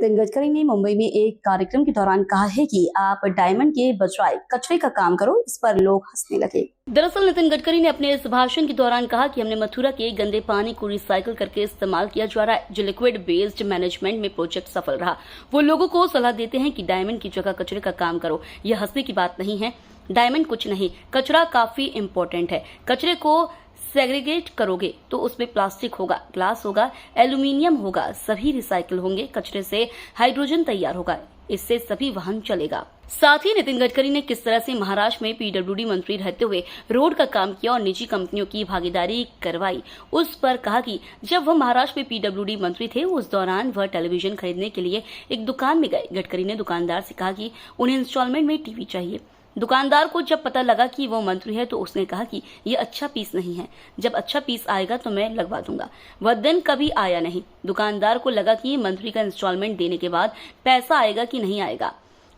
नितिन गडकरी ने मुंबई में एक कार्यक्रम के दौरान कहा है कि आप डायमंड के बजाय कचरे का काम करो। इस पर लोग हंसने लगे। दरअसल नितिन गडकरी ने अपने इस भाषण के दौरान कहा कि हमने मथुरा के गंदे पानी को रिसाइकिल करके इस्तेमाल किया जा रहा है, जो लिक्विड बेस्ड मैनेजमेंट में प्रोजेक्ट सफल रहा। वो लोगों को सलाह देते हैं कि डायमंड की जगह कचरे का काम करो। यह हंसने की बात नहीं है। डायमंड कुछ नहीं, कचरा काफी इम्पोर्टेंट है। कचरे को सेग्रीगेट करोगे तो उसमें प्लास्टिक होगा, ग्लास होगा, एल्यूमिनियम होगा, सभी रिसाइकिल होंगे। कचरे से हाइड्रोजन तैयार होगा, इससे सभी वाहन चलेगा। साथ ही नितिन गडकरी ने किस तरह से महाराष्ट्र में पीडब्ल्यूडी मंत्री रहते हुए रोड का काम किया और निजी कंपनियों की भागीदारी करवाई, उस पर कहा कि जब वह महाराष्ट्र में पीडब्ल्यूडी मंत्री थे उस दौरान वह टेलीविजन खरीदने के लिए एक दुकान में गए। गडकरी ने दुकानदार से कहा कि उन्हें इंस्टॉलमेंट में टीवी चाहिए। दुकानदार को जब पता लगा कि वो मंत्री है तो उसने कहा कि ये अच्छा पीस नहीं है, जब अच्छा पीस आएगा तो मैं लगवा दूंगा। वह दिन कभी आया नहीं। दुकानदार को लगा कि मंत्री का इंस्टॉलमेंट देने के बाद पैसा आएगा कि नहीं आएगा।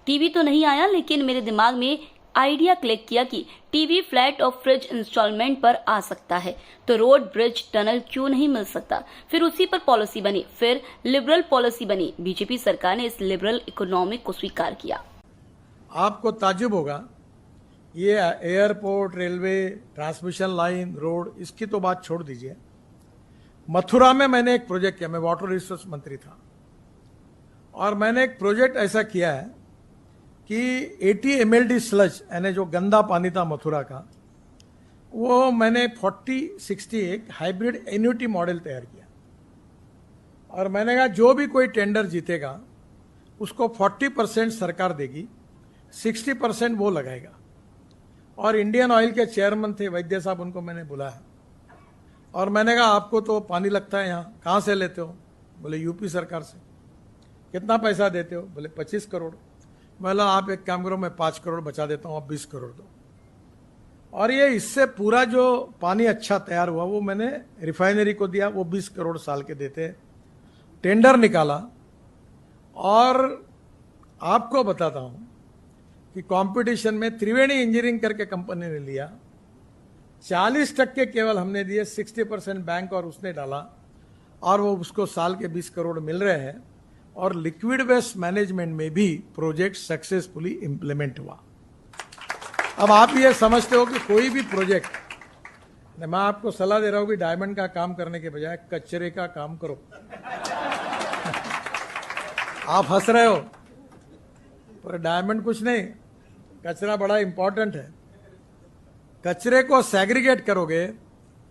टीवी तो नहीं आया, लेकिन मेरे दिमाग में आइडिया क्लिक किया कि टीवी, फ्लैट और फ्रिज इंस्टॉलमेंट पर आ सकता है, तो रोड, ब्रिज, टनल क्यों नहीं मिल सकता। फिर उसी पर पॉलिसी बनी, फिर लिबरल पॉलिसी बनी। बीजेपी सरकार ने इस लिबरल इकोनॉमिक को स्वीकार किया। आपको ताज्जुब होगा, ये airport, railway, transmission line, road, इसकी तो बात छोड़ दीजिए। मथुरा में मैंने एक प्रोजेक्ट किया, मैं वाटर रिसोर्स मंत्री था, और मैंने एक प्रोजेक्ट ऐसा किया है कि 80 mld स्लज, यानी जो गंदा पानी था मथुरा का, वो मैंने 40-60 एक हाइब्रिड एन्युटी मॉडल तैयार किया। और मैंने कहा जो भी कोई टेंडर जीतेगा उसको 40% सरकार देगी, 60% वो लगाएगा। और इंडियन ऑयल के चेयरमैन थे वैद्य साहब, उनको मैंने बुलाया और मैंने कहा आपको तो पानी लगता है यहाँ, कहाँ से लेते हो? बोले यूपी सरकार से। कितना पैसा देते हो? बोले 25 करोड़। बोला आप एक काम करो, मैं 5 करोड़ बचा देता हूँ, आप 20 करोड़ दो। और ये इससे पूरा जो पानी अच्छा तैयार हुआ वो मैंने रिफाइनरी को दिया, वो 20 करोड़ साल के देते। टेंडर निकाला और आपको बताता हूँ कि कंपटीशन में त्रिवेणी इंजीनियरिंग करके कंपनी ने लिया, 40% केवल हमने दिए, 60% बैंक और उसने डाला, और वो उसको साल के 20 करोड़ मिल रहे हैं। और लिक्विड वेस्ट मैनेजमेंट में भी प्रोजेक्ट सक्सेसफुली इंप्लीमेंट हुआ। अब आप ये समझते हो कि कोई भी प्रोजेक्ट, मैं आपको सलाह दे रहा हूं कि डायमंड का काम करने के बजाय कचरे का काम करो। आप हंस रहे हो, पर डायमंड कुछ नहीं, कचरा बड़ा इंपॉर्टेंट है। कचरे को सेग्रीगेट करोगे,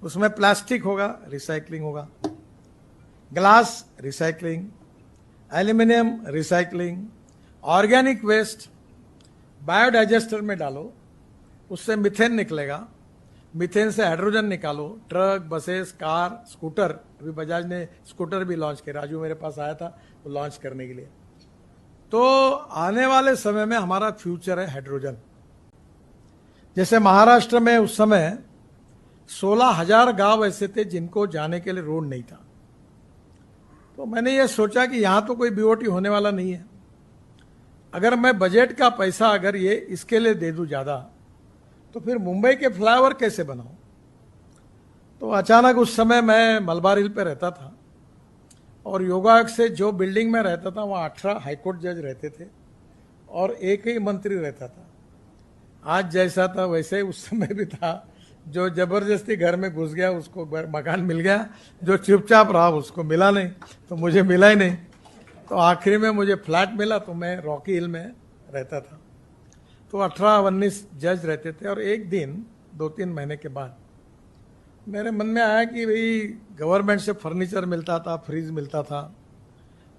उसमें प्लास्टिक होगा, रिसाइकलिंग होगा, glass recycling, aluminium recycling, organic waste biodigester में डालो, उससे मीथेन निकलेगा, मीथेन से हाइड्रोजन निकालो। ट्रक, बसेस, कार, स्कूटर, अभी बजाज ने स्कूटर भी लॉन्च किया, राजू मेरे पास आया था वो लॉन्च करने के लिए। तो आने वाले समय में हमारा फ्यूचर है हाइड्रोजन। जैसे महाराष्ट्र में उस समय 16,000 गांव ऐसे थे जिनको जाने के लिए रोड नहीं था। तो मैंने ये सोचा कि यहां तो कोई बीओटी होने वाला नहीं है, अगर मैं बजट का पैसा अगर ये इसके लिए दे दूं ज्यादा, तो फिर मुंबई के फ्लाईओवर कैसे बनाऊं। तो अचानक उस समय मैं मलबार हिल पे रहता था और योगायोग से जो बिल्डिंग में रहता था वहाँ 18 हाईकोर्ट जज रहते थे और एक ही मंत्री रहता था। आज जैसा था वैसे उस समय भी था। जो जबरदस्ती घर में घुस गया उसको मकान मिल गया, जो चुपचाप रहा उसको मिला नहीं, तो मुझे मिला ही नहीं। तो आखिरी में मुझे फ्लैट मिला, तो मैं रॉकी हिल में रहता था। तो 18-19 जज रहते थे। और एक दिन 2-3 महीने के बाद मेरे मन में आया कि भाई गवर्नमेंट से फर्नीचर मिलता था, फ्रिज मिलता था,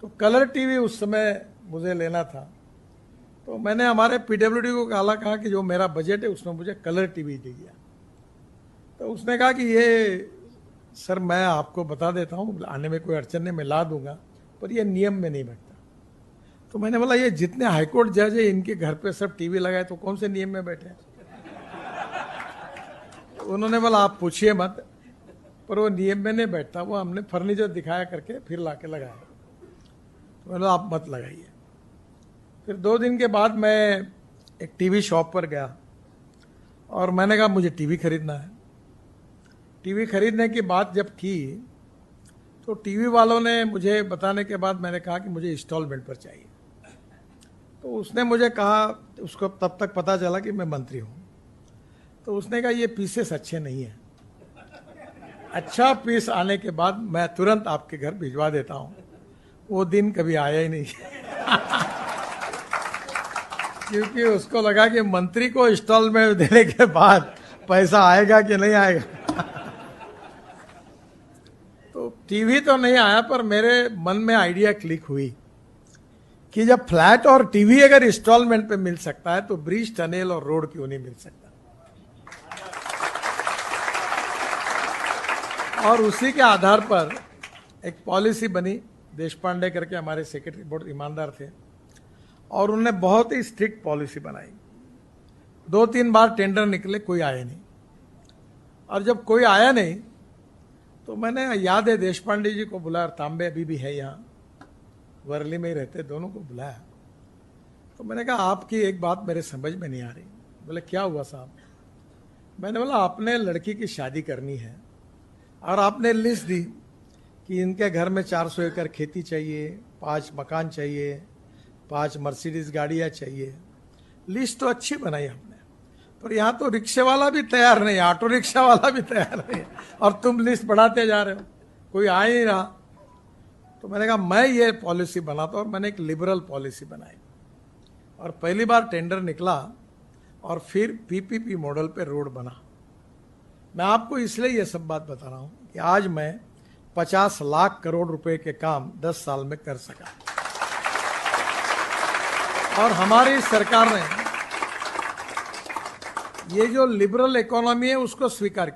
तो कलर टीवी उस समय मुझे लेना था। तो मैंने हमारे पीडब्ल्यूडी को कहा कि जो मेरा बजट है उसमें मुझे कलर टीवी दीजिए। तो उसने कहा कि ये सर मैं आपको बता देता हूँ, आने में कोई अड़चन नहीं, मैं ला दूंगा, पर ये नियम में नहीं बैठता। तो मैंने बोला ये जितने हाईकोर्ट जज है इनके घर पे सब टीवी लगाए, तो कौन से नियम में बैठे हैं? उन्होंने बोला आप पूछिए मत, पर वो नियम में नहीं बैठता, वो हमने फर्नीचर दिखाया करके फिर लाके लगाया। तो मैंने आप मत लगाइए। फिर 2 दिन के बाद मैं एक टीवी शॉप पर गया और मैंने कहा मुझे टीवी खरीदना है। टीवी खरीदने की बात जब की तो टीवी वालों ने मुझे बताने के बाद मैंने कहा कि मुझे इंस्टॉलमेंट पर चाहिए। तो उसने मुझे कहा, उसको तब तक पता चला कि मैं मंत्री हूँ, तो उसने कहा ये पीसेस अच्छे नहीं हैं, अच्छा पीस आने के बाद मैं तुरंत आपके घर भिजवा देता हूँ। वो दिन कभी आया ही नहीं क्योंकि उसको लगा कि मंत्री को इंस्टॉलमेंट देने के बाद पैसा आएगा कि नहीं आएगा तो टीवी तो नहीं आया, पर मेरे मन में आइडिया क्लिक हुई कि जब फ्लैट और टीवी अगर इंस्टॉलमेंट पे मिल सकता है तो ब्रिज, टनल और रोड क्यों नहीं मिल सकता। और उसी के आधार पर एक पॉलिसी बनी। देश पांडे करके हमारे सेक्रेटरी बहुत ईमानदार थे और उन्होंने बहुत ही स्ट्रिक्ट पॉलिसी बनाई। 2-3 बार टेंडर निकले, कोई आया नहीं। और जब कोई आया नहीं तो मैंने, याद है, देश पांडे जी को बुलाया, तांबे अभी भी है यहाँ, वर्ली में ही रहते, दोनों को बुलाया। तो मैंने कहा आपकी एक बात मेरे समझ में नहीं आ रही। बोले क्या हुआ साहब? मैंने बोला आपने लड़की की शादी करनी है और आपने लिस्ट दी कि इनके घर में 400 एकड़ खेती चाहिए, 5 मकान चाहिए, 5 मर्सिडीज गाड़ियाँ चाहिए। लिस्ट तो अच्छी बनाई आपने, पर यहाँ तो रिक्शे वाला भी तैयार नहीं, ऑटो रिक्शा वाला भी तैयार नहीं, और तुम लिस्ट बढ़ाते जा रहे हो, कोई आ ही नहीं रहा। तो मैंने कहा मैं ये पॉलिसी बनाता हूँ, और मैंने एक लिबरल पॉलिसी बनाई और पहली बार टेंडर निकला और फिर पीपीपी मॉडल पे रोड बना। मैं आपको इसलिए ये सब बात बता रहा हूँ कि आज मैं 50 लाख करोड़ रुपए के काम 10 साल में कर सका, और हमारी सरकार ने ये जो लिबरल इकोनॉमी है उसको स्वीकार किया।